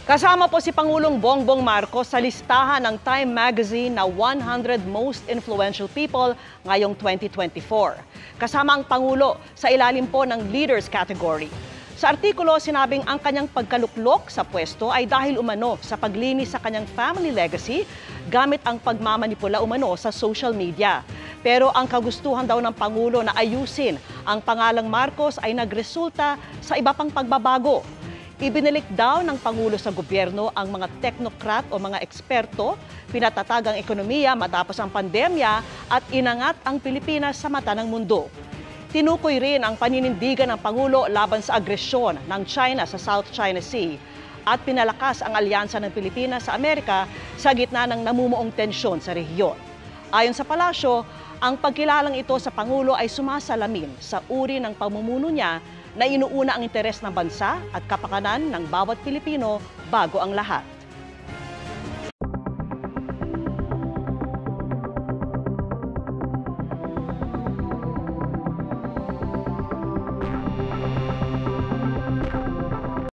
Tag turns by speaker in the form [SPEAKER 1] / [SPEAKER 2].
[SPEAKER 1] Kasama po si Pangulong Bongbong Marcos sa listahan ng Time Magazine na 100 Most Influential People ngayong 2024. Kasama ang Pangulo sa ilalim po ng Leaders category. Sa artikulo, sinabing ang kanyang pagkaluklok sa pwesto ay dahil umano sa paglinis sa kanyang family legacy gamit ang pagmamanipula umano sa social media. Pero ang kagustuhan daw ng Pangulo na ayusin ang pangalang Marcos ay nagresulta sa iba pang pagbabago. Ibinalik daw ng Pangulo sa gobyerno ang mga teknokrat o mga eksperto, pinatatag ang ekonomiya matapos ang pandemya at inangat ang Pilipinas sa mata ng mundo. Tinukoy rin ang paninindigan ng Pangulo laban sa agresyon ng China sa South China Sea at pinalakas ang alyansa ng Pilipinas sa Amerika sa gitna ng namumuong tensyon sa rehiyon. Ayon sa palasyo, ang pagkilalang ito sa Pangulo ay sumasalamin sa uri ng pamumuno niya na inuuna ang interes ng bansa at kapakanan ng bawat Pilipino bago ang lahat.